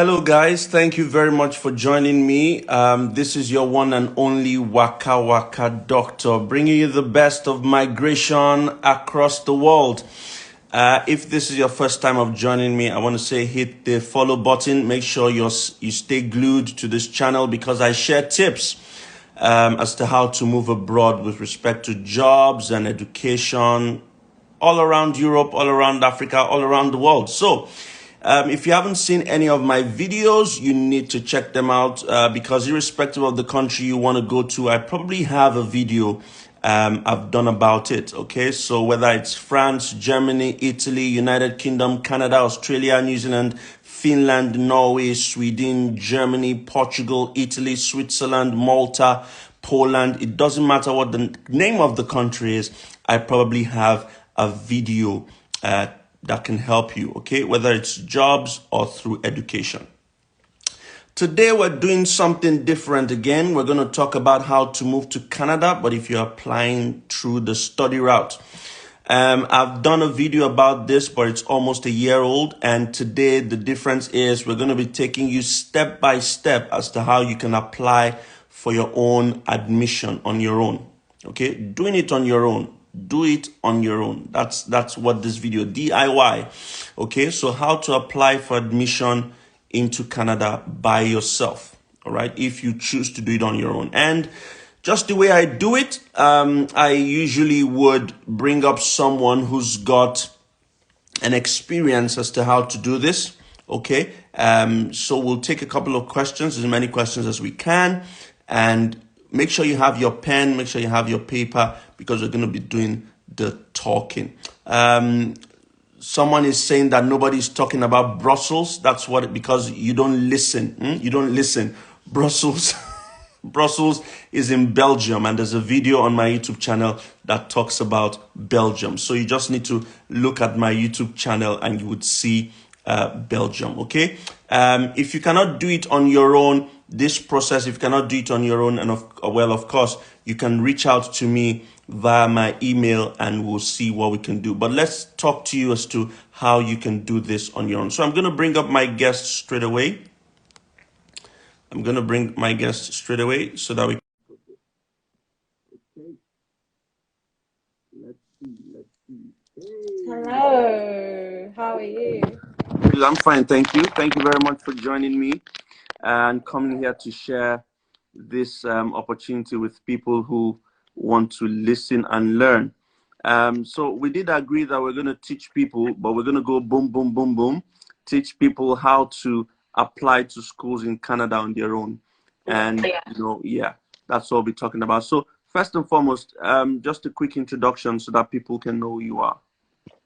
Hello, guys. Thank you very much for joining me. This is your one and only Waka Waka Doctor, bringing you the best of migration across the world. If this is your first time of joining me, I want to say hit the follow button. Make sure you stay glued to this channel because I share tips as to how to move abroad with respect to jobs and education all around Europe, all around Africa, all around the world. So, if you haven't seen any of my videos, you need to check them out because irrespective of the country you want to go to, I probably have a video I've done about it. Okay, so whether it's France, Germany, Italy, United Kingdom, Canada, Australia, New Zealand, Finland, Norway, Sweden, Germany, Portugal, Italy, Switzerland, Malta, Poland, it doesn't matter what the name of the country is, I probably have a video that can help you, okay, whether it's jobs or through education. Today, we're doing something different again. We're going to talk about how to move to Canada, but if you're applying through the study route. I've done a video about this, but it's almost a year old. And today, the difference is we're going to be taking you step by step as to how you can apply for your own admission on your own. Okay, doing it on your own. Do it on your own. That's what this video, DIY. Okay, so how to apply for admission into Canada by yourself. All right, if you choose to do it on your own. And just the way I do it, I usually would bring up someone who's got an experience as to how to do this. Okay, so we'll take a couple of questions, as many questions as we can, and make sure you have your pen, make sure you have your paper, because we're going to be doing the talking. Someone is saying that nobody's talking about Brussels. That's what, because you don't listen. You don't listen. Brussels. Brussels is in Belgium, and there's a video on my YouTube channel that talks about Belgium. So you just need to look at my YouTube channel and you would see Belgium. Okay. If you cannot do it on your own, this process, if you cannot do it on your own, and of course, you can reach out to me via my email and we'll see what we can do. But let's talk to you as to how you can do this on your own. So I'm going to bring up my guest straight away. So that we. Okay. Let's see. Hello, how are you? I'm fine, thank you. Thank you very much for joining me and coming here to share this opportunity with people who want to listen and learn. So we did agree that we're going to teach people, but we're going to go boom, boom, boom, boom, teach people how to apply to schools in Canada on their own. And, that's what we'll be talking about. So first and foremost, just a quick introduction so that people can know who you are.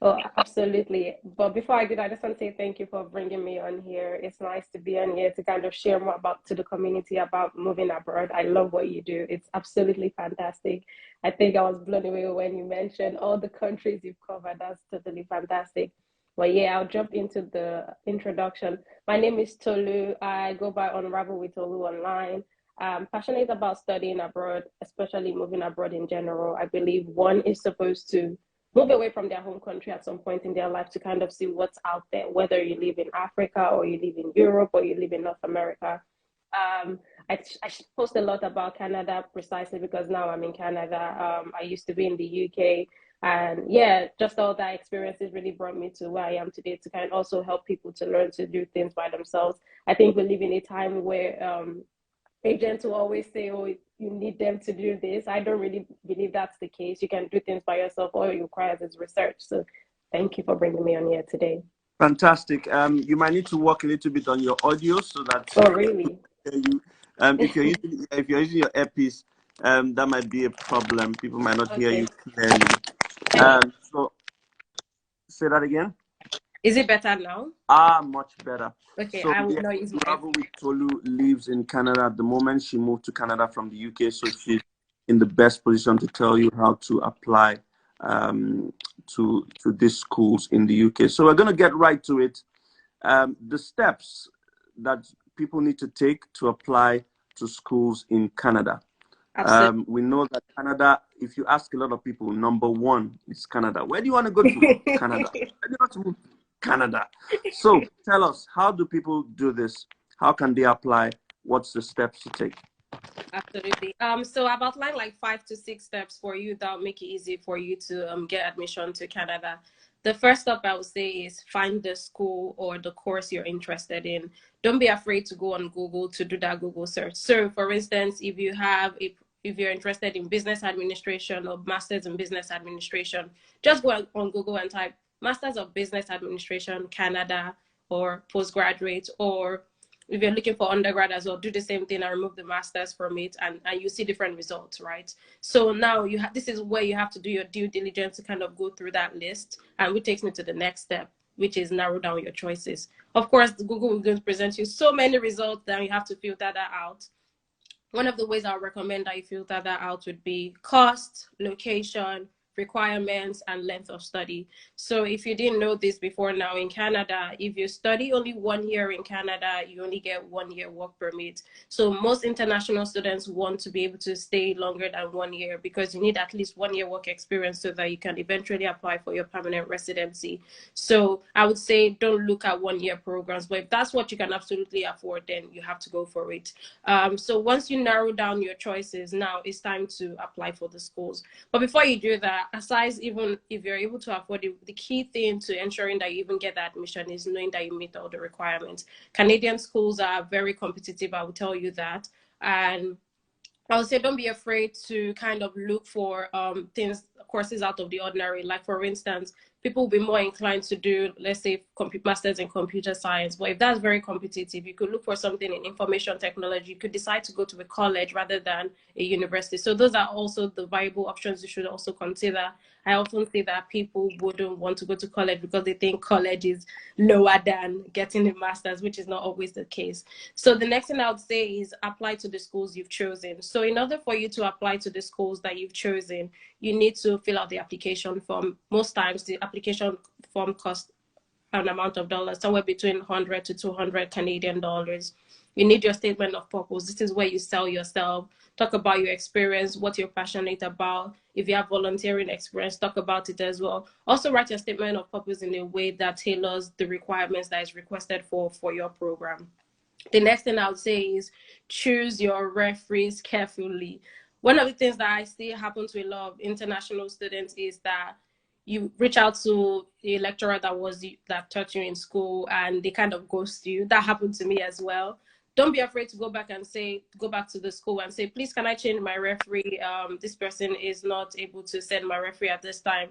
Oh, absolutely. But before I do that, I just want to say thank you for bringing me on here. It's nice to be on here to kind of share more about to the community about moving abroad. I love what you do. It's absolutely fantastic. I think I was blown away when you mentioned all the countries you've covered. That's totally fantastic. But yeah, I'll jump into the introduction. My name is Tolu. I go by Unravel with Tolu online. I'm passionate about studying abroad, especially moving abroad in general. I believe one is supposed to move away from their home country at some point in their life to kind of see what's out there, whether you live in Africa or you live in Europe or you live in North America. I post a lot about Canada precisely because now I'm in Canada. I used to be in the UK. And yeah, just all that experiences really brought me to where I am today to kind of also help people to learn to do things by themselves. I think we live in a time where agents will always say, oh, you need them to do this. I don't really believe that's the case. You can do things by yourself. All it requires is research. So thank you for bringing me on here today. Fantastic. You might need to work a little bit on your audio so that Oh, really? you, if you're using your earpiece, that might be a problem. People might not hear you Okay. clearly. So say that again. Is it better now? Much better. Okay, So I will yeah, not use my Ravel with Tolu lives in Canada at the moment. She moved to Canada from the UK, so she's in the best position to tell you how to apply to these schools in the UK. So we're going to get right to it. The steps that people need to take to apply to schools in Canada. Absolutely. We know that Canada, if you ask a lot of people, number one is Canada. Where do you want to go to? Canada. Where do you want to move? Canada. So tell us, how do people do this? How can they apply? What's the steps to take? Absolutely. So I've outlined like 5 to 6 steps for you that'll make it easy for you to get admission to Canada. The first step I would say is find the school or the course you're interested in. Don't be afraid to go on Google to do that Google search. So for instance, if you're interested in business administration or masters in business administration, just go on Google and type Masters of Business Administration Canada or postgraduate, or if you're looking for undergrad as well, do the same thing and remove the masters from it, and you see different results, right? So now this is where you have to do your due diligence to kind of go through that list, and which takes me to the next step, which is narrow down your choices. Of course, Google is going to present you so many results that you have to filter that out. One of the ways I would recommend that you filter that out would be cost, location, requirements, and length of study. So if you didn't know this before, now in Canada, if you study only 1 year in Canada, you only get 1 year work permit. So most international students want to be able to stay longer than 1 year because you need at least 1 year work experience so that you can eventually apply for your permanent residency. So I would say don't look at 1 year programs, but if that's what you can absolutely afford, then you have to go for it. So once you narrow down your choices, now it's time to apply for the schools. But before you do that, aside, even if you're able to afford it, the key thing to ensuring that you even get that admission is knowing that you meet all the requirements. Canadian schools are very competitive, I will tell you that. And I would say don't be afraid to kind of look for courses out of the ordinary. Like for instance, people will be more inclined to do, let's say, masters in computer science. But if that's very competitive, you could look for something in information technology. You could decide to go to a college rather than a university. So those are also the viable options you should also consider. I often say that people wouldn't want to go to college because they think college is lower than getting a master's, which is not always the case. So the next thing I would say is apply to the schools you've chosen. So in order for you to apply to the schools that you've chosen, you need to fill out the application form. Most times the application form costs an amount of dollars, somewhere between 100 to 200 Canadian dollars. You need your statement of purpose. This is where you sell yourself, talk about your experience, what you're passionate about. If you have volunteering experience, talk about it as well. Also write your statement of purpose in a way that tailors the requirements that is requested for your program. The next thing I would say is choose your referees carefully. One of the things that I see happen to a lot of international students is that you reach out to a lecturer that taught you in school and they kind of ghost you. That happened to me as well. Don't be afraid to go back to the school and say, please, can I change my referee? This person is not able to send my referee at this time.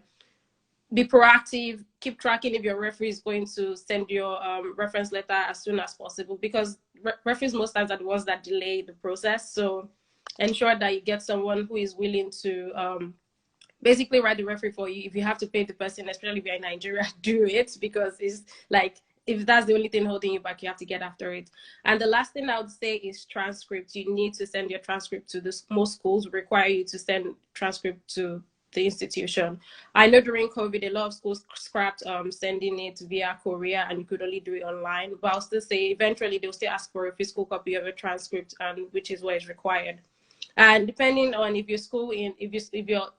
Be proactive, keep tracking if your referee is going to send your reference letter as soon as possible, because referees most times are the ones that delay the process. So ensure that you get someone who is willing to basically write the referee for you. If you have to pay the person, especially if you're in Nigeria, do it, because it's like, if that's the only thing holding you back, you have to get after it. And the last thing I would say is transcripts. You need to send your transcript to most schools require you to send transcript to the institution. I know during COVID, a lot of schools scrapped sending it via courier, and you could only do it online. But I'll still say eventually they'll still ask for a physical copy of a transcript, and which is what is required. And depending on if you're,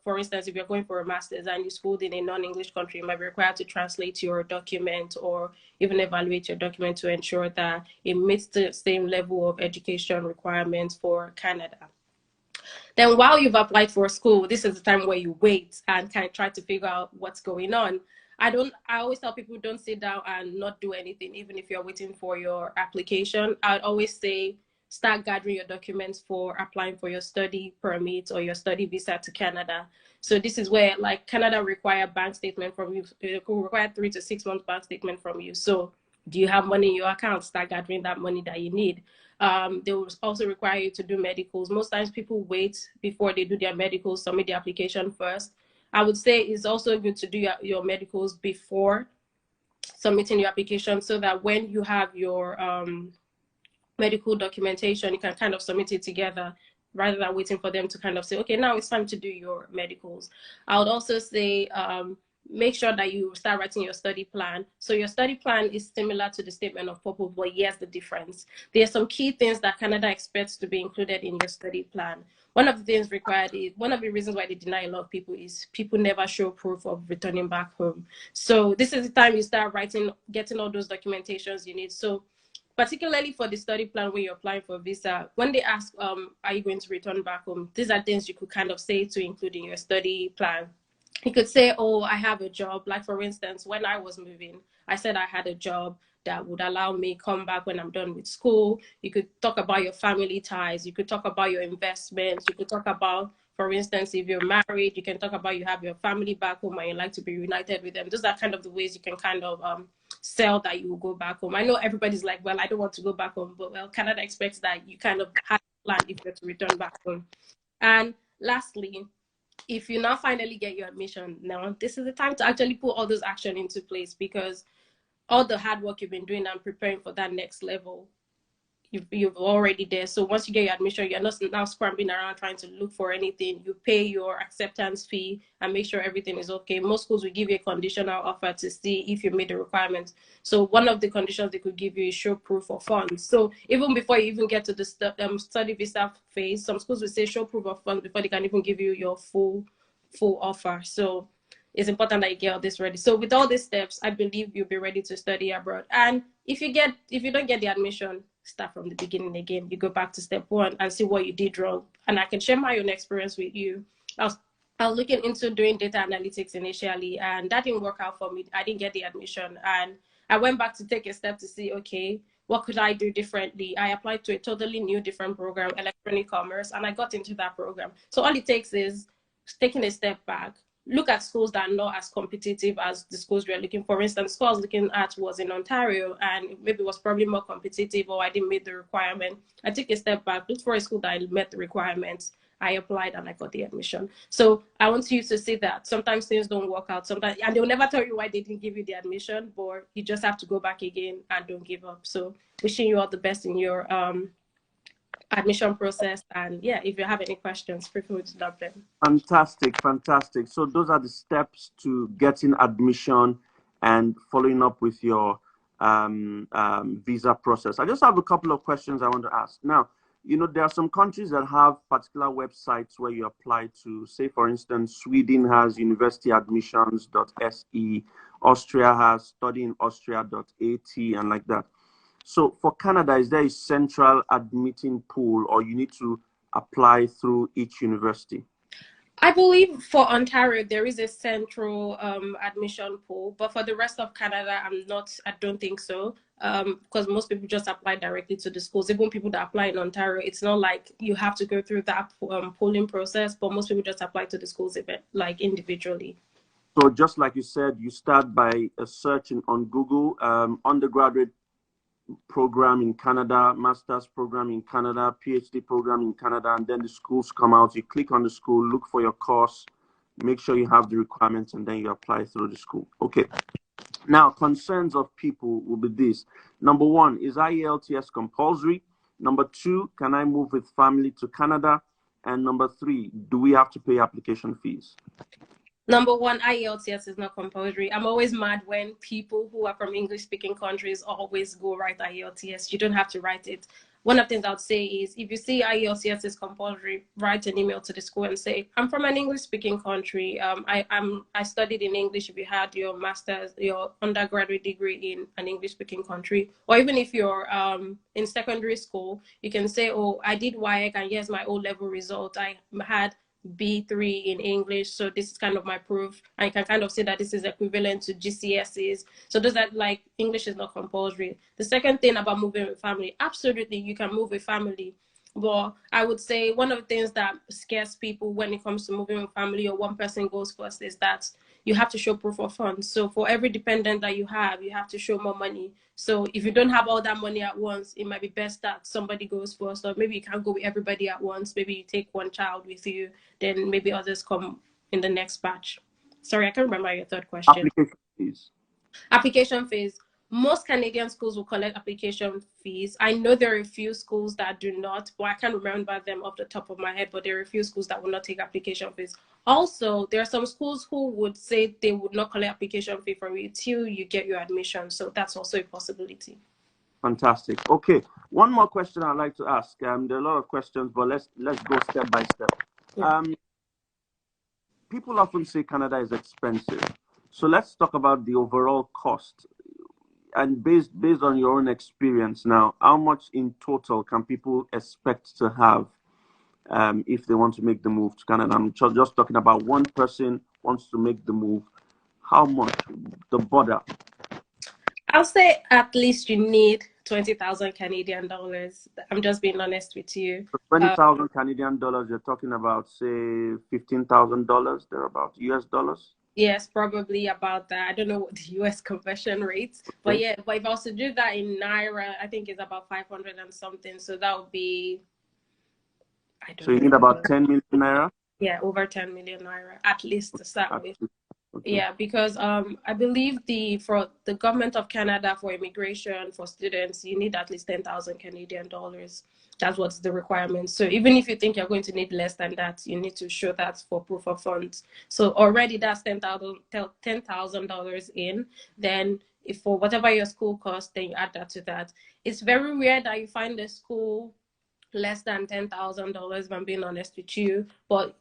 for instance, if you're going for a master's and you schooled in a non-English country, you might be required to translate your document or even evaluate your document to ensure that it meets the same level of education requirements for Canada. Then while you've applied for school, this is the time where you wait and kind of try to figure out what's going on. I always tell people, don't sit down and not do anything, even if you're waiting for your application. I'd always say, start gathering your documents for applying for your study permit or your study visa to Canada. So this is where, like, Canada require bank statement from you. It will require 3 to 6 months bank statement from you. So do you have money in your account? Start gathering that money that you need. They will also require you to do medicals. Most times people wait before they do their medicals, submit the application first. I would say it's also good to do your medicals before submitting your application, so that when you have your medical documentation, you can kind of submit it together rather than waiting for them to kind of say, okay, now it's time to do your medicals. I would also say make sure that you start writing your study plan. So your study plan is similar to the statement of purpose, but here's the difference. There are some key things that Canada expects to be included in your study plan. One of the things required is, one of the reasons why they deny a lot of people is people never show proof of returning back home. So this is the time you start writing, getting all those documentations you need. So particularly for the study plan when you're applying for a visa, when they ask, are you going to return back home? These are things you could kind of say to include in your study plan. You could say, oh, I have a job. Like, for instance, when I was moving, I said I had a job that would allow me come back when I'm done with school. You could talk about your family ties. You could talk about your investments. You could talk about, for instance, if you're married, you can talk about you have your family back home and you like to be reunited with them. Those are kind of the ways you can kind of sell that you will go back home. I know everybody's like, well, I don't want to go back home, but well, Canada expects that you kind of have a plan if you're to return back home. And lastly, if you now finally get your admission, now this is the time to actually put all those action into place, because all the hard work you've been doing and preparing for that next level, you've already there. So once you get your admission, you're not now scrambling around trying to look for anything. You pay your acceptance fee and make sure everything is okay. Most schools will give you a conditional offer to see if you meet the requirements. So one of the conditions they could give you is show proof of funds. So even before you even get to the study visa phase, some schools will say show proof of funds before they can even give you your full offer. So it's important that you get all this ready. So with all these steps, I believe you'll be ready to study abroad. And if you don't get the admission, start from the beginning again. You go back to step one and see what you did wrong. And I can share my own experience with you. I was looking into doing data analytics initially, and that didn't work out for me. I didn't get the admission, and I went back to take a step to see, okay, what could I do differently? I applied to a totally new, different program, electronic commerce, and I got into that program. So all it takes is taking a step back, look at schools that are not as competitive as the schools we're looking for. For instance, school I was looking at was in Ontario, and maybe it was probably more competitive, or I didn't meet the requirement. I took a step back, looked for a school that met the requirements. I applied and I got the admission. So I want you to see that sometimes things don't work out. Sometimes, and they'll never tell you why they didn't give you the admission, but you just have to go back again and don't give up. So wishing you all the best in your admission process. And yeah, if you have any questions, feel free to dump them. Fantastic, fantastic. So those are the steps to getting admission and following up with your visa process. I just have a couple of questions I want to ask. Now, you know, there are some countries that have particular websites where you apply to. Say, for instance, Sweden has universityadmissions.se, Austria has studyinaustria.at, and like that. So for Canada, is there a central admitting pool, or you need to apply through each university? I believe for Ontario, there is a central admission pool, but for the rest of Canada, I don't think so. Because most people just apply directly to the schools. Even people that apply in Ontario, it's not like you have to go through that polling process, but most people just apply to the schools like individually. So just like you said, you start by searching on Google, undergraduate program in Canada, master's program in Canada, PhD program in Canada, and then the schools come out. You click on the school, look for your course, make sure you have the requirements, and then you apply through the school. Okay. Now, concerns of people will be this. Number one, is IELTS compulsory? Number two, can I move with family to Canada? And number three, do we have to pay application fees? Number one, IELTS is not compulsory. I'm always mad when people who are from English-speaking countries always go write IELTS. You don't have to write it. One of the things I would say is, if you see IELTS is compulsory, write an email to the school and say, I'm from an English-speaking country. I studied in English. If you had your master's, your undergraduate degree in an English-speaking country, or even if you're in secondary school, you can say, oh, I did WIEC, and here's my O-level result. I had B3 in English, so this is kind of my proof. I can kind of say that this is equivalent to GCSEs. So does that, like, English is not compulsory. The second thing about moving with family, absolutely you can move with family, but I would say one of the things that scares people when it comes to moving with family, or one person goes first, is that you have to show proof of funds. So for every dependent that you have to show more money. So if you don't have all that money at once, it might be best that somebody goes first, or maybe you can't go with everybody at once. Maybe you take one child with you, then maybe others come in the next batch. Sorry, I can't remember your third question. Application fees. Application fees. most Canadian schools will collect application fees. I know there are a few schools that do not, but I can't remember them off the top of my head, but there are a few schools that will not take application fees. Also, there are some schools who would say they would not collect application fee from you till you get your admission. So that's also a possibility. Fantastic. Okay, one more question I'd like to ask. There are a lot of questions, but let's go step by step. Yeah. People often say Canada is expensive, so let's talk about the overall cost. And based on your own experience now, how much in total can people expect to have if they want to make the move to Canada? I'm just talking about one person wants to make the move. How much? The border. I'll say at least you need 20,000 Canadian dollars. I'm just being honest with you. For 20,000 Canadian dollars, you're talking about, say, $15,000, thereabout, US dollars? Yes, probably about that. I don't know what the US conversion rates, but Okay. yeah, but if I was to do that in Naira, I think it's about 500 and something. So that would be, I So don't you need know. about 10 million naira? Yeah, over 10 million Naira, at least to start with. Okay. Yeah, because I believe for the government of Canada for immigration for students, you need at least 10,000 Canadian dollars. That's what's the requirement. So even if you think you're going to need less than that, you need to show that for proof of funds. So already that's $10,000 in. Then if for whatever your school costs, then you add that to that. It's very rare that you find a school less than $10,000, if I'm being honest with you. But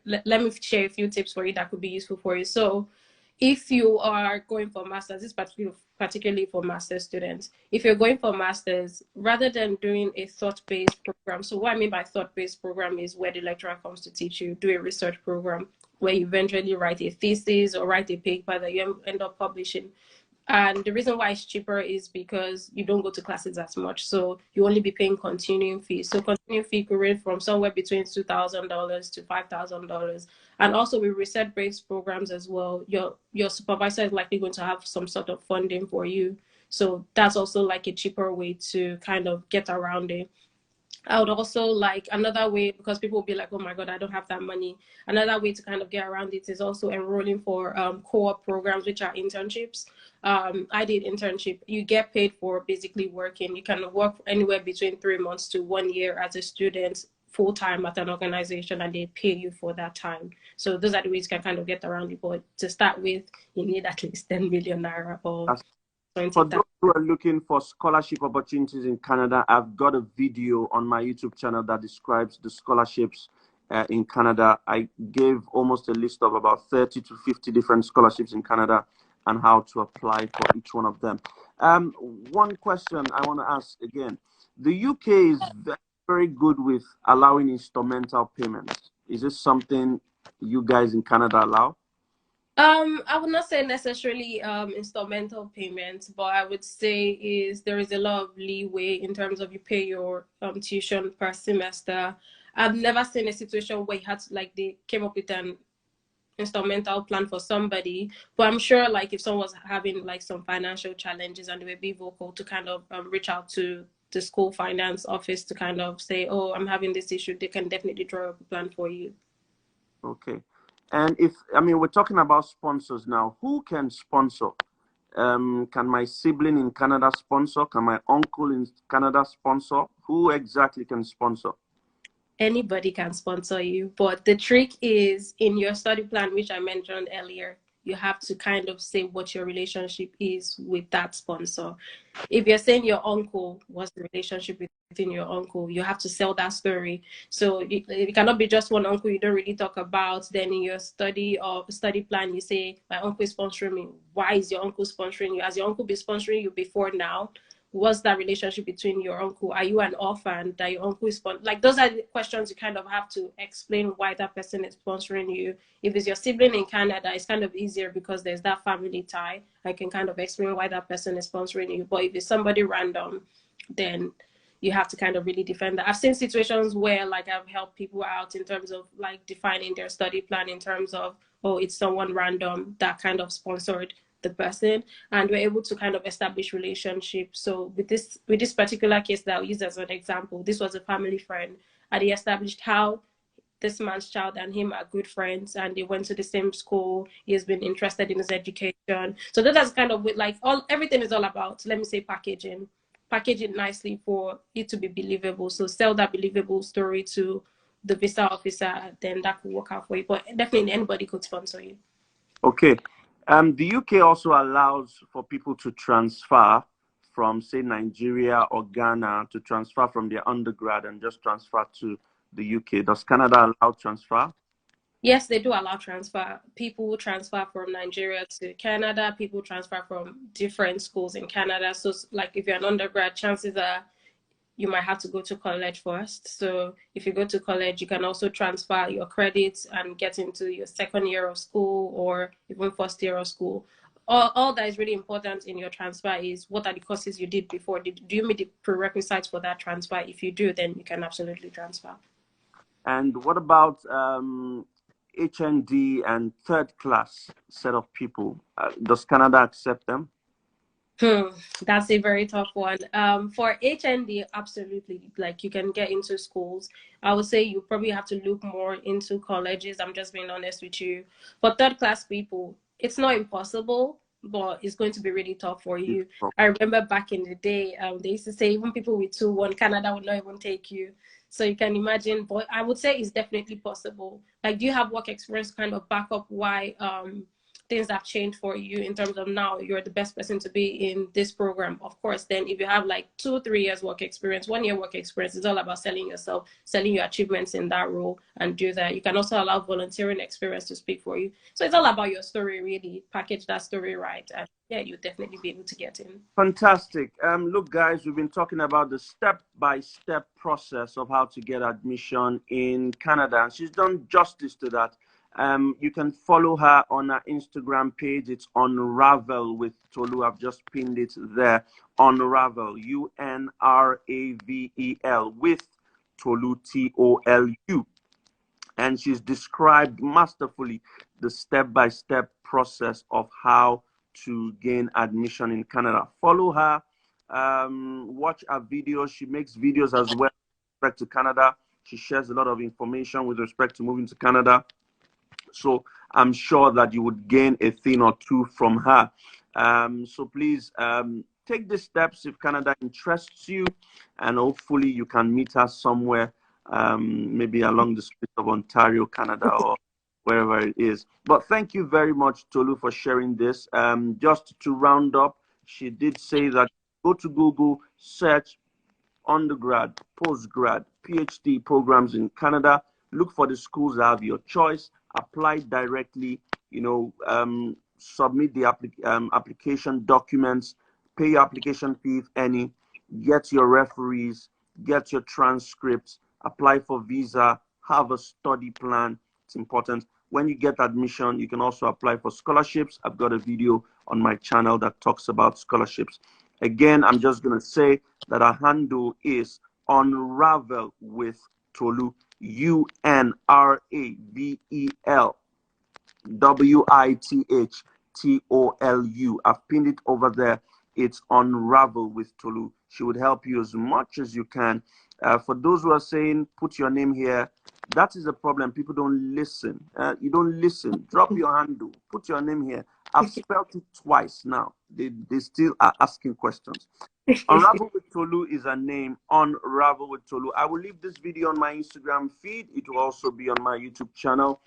let me share a few tips for you that could be useful for you. So if you are going for masters, this is particularly for master's students. If you're going for masters, rather than doing a thought-based program, so what I mean by thought-based program is where the lecturer comes to teach you, do a research program where you eventually write a thesis or write a paper that you end up publishing. And the reason why it's cheaper is because you don't go to classes as much. So you only be paying continuing fees. So continuing fee could range from somewhere between $2,000 to $5,000. And also with research-based programs as well, your supervisor is likely going to have some sort of funding for you. So that's also like a cheaper way to kind of get around it. I would also like another way, because people will be like, oh my God, I don't have that money. Another way to kind of get around it is also enrolling for co-op programs, which are internships. I did internship. You get paid for basically working. You can work anywhere between 3 months to 1 year as a student full time at an organization, and they pay you for that time. So those are the ways you can kind of get around it. But to start with, you need at least 10 million naira or For 20,000. those who are looking for scholarship opportunities in Canada, I've got a video on my YouTube channel that describes the scholarships in Canada. I gave almost a list of about 30 to 50 different scholarships in Canada and how to apply for each one of them. One question I want to ask again. The UK is very, very good with allowing instrumental payments. Is this something you guys in Canada allow? I would not say necessarily instrumental payments, but I would say there is a lot of leeway in terms of you pay your tuition per semester. I've never seen a situation where you had to, like, they came up with an instrumental plan for somebody, but I'm sure like if someone was having like some financial challenges and they would be vocal to kind of reach out to the school finance office to kind of say, oh, I'm having this issue, they can definitely draw up a plan for you. Okay. And we're talking about sponsors now. Who can sponsor? Can my sibling in Canada sponsor? Can my uncle in Canada sponsor? Who exactly can sponsor? Anybody can sponsor you, but the trick is in your study plan, which I mentioned earlier, you have to kind of say what your relationship is with that sponsor. If you're saying your uncle, what's the relationship within your uncle? You have to sell that story. So it cannot be just one uncle you don't really talk about. Then in your study plan, you say, my uncle is sponsoring me. Why is your uncle sponsoring you? Has your uncle been sponsoring you before now? What's that relationship between your uncle? Are you an orphan that your uncle is like? Those are the questions you kind of have to explain why that person is sponsoring you. If it's your sibling in Canada, it's kind of easier because there's that family tie. I can kind of explain why that person is sponsoring you. But if it's somebody random, then you have to kind of really defend that. I've seen situations where like I've helped people out in terms of like defining their study plan in terms of, oh, it's someone random that kind of sponsored the person, and we're able to kind of establish relationships. So with this particular case that I'll use as an example, this was a family friend, and he established how this man's child and him are good friends, and they went to the same school. He has been interested in his education. So that's kind of like everything is all about, let me say, package it nicely for it to be believable. So sell that believable story to the visa officer, then that could work out for you. But definitely anybody could sponsor you. Okay. The UK also allows for people to transfer from, say, Nigeria or Ghana, to transfer from their undergrad and just transfer to the UK. Does Canada allow transfer? Yes, they do allow transfer. People transfer from Nigeria to Canada. People transfer from different schools in Canada. So, like, if you're an undergrad, chances are you might have to go to college first. So if you go to college, you can also transfer your credits and get into your second year of school or even first year of school. All that is really important in your transfer is what are the courses you did before. Do you meet the prerequisites for that transfer? If you do, then you can absolutely transfer. And what about HND and third class set of people? Does Canada accept them? That's a very tough one. For HND, absolutely. Like you can get into schools. I would say you probably have to look more into colleges. I'm just being honest with you. For third class people, it's not impossible, but it's going to be really tough for you. I remember back in the day, they used to say even people with 2-1, Canada would not even take you. So you can imagine, but I would say it's definitely possible. Like, do you have work experience kind of back up why things have changed for you in terms of now you're the best person to be in this program? Of course, then if you have like 2-3 years work experience, 1 year work experience, it's all about selling yourself, selling your achievements in that role, and do that. You can also allow volunteering experience to speak for you. So it's all about your story, really. Package that story right, and yeah, you'll definitely be able to get in. Fantastic. Look, guys, we've been talking about the step-by-step process of how to get admission in Canada, and she's done justice to that. You can follow her on her Instagram page. It's Unravel with Tolu. I've just pinned it there. Unravel, UNRAVEL, with Tolu, TOLU. And she's described masterfully the step-by-step process of how to gain admission in Canada. Follow her, watch her videos. She makes videos as well with respect to Canada. She shares a lot of information with respect to moving to Canada. So I'm sure that you would gain a thing or two from her. So please take the steps if Canada interests you, and hopefully you can meet her somewhere, maybe along the streets of Ontario, Canada, or wherever it is. But thank you very much, Tolu, for sharing this. Just to round up, she did say that go to Google, search undergrad, postgrad, PhD programs in Canada. Look for the schools that have your choice. Apply directly. Submit the application documents. Pay your application fee, if any. Get your referees. Get your transcripts. Apply for visa. Have a study plan. It's important. When you get admission, you can also apply for scholarships. I've got a video on my channel that talks about scholarships. Again, I'm just going to say that our handle is Unravel with Tolu, UNRAVEL I've pinned it over there. It's Unravel with Tolu. She would help you as much as you can. For those who are saying, put your name here, that is a problem. People don't listen. You don't listen. Drop your handle. Put your name here. I've spelled it twice now. They still are asking questions. Unravel with Tolu is a name. Unravel with Tolu. I will leave this video on my Instagram feed. It will also be on my YouTube channel.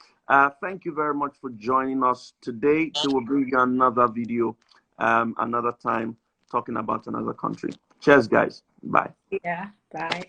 Thank you very much for joining us today. They will bring you another video another time talking about another country. Cheers, guys. Bye. Yeah, bye.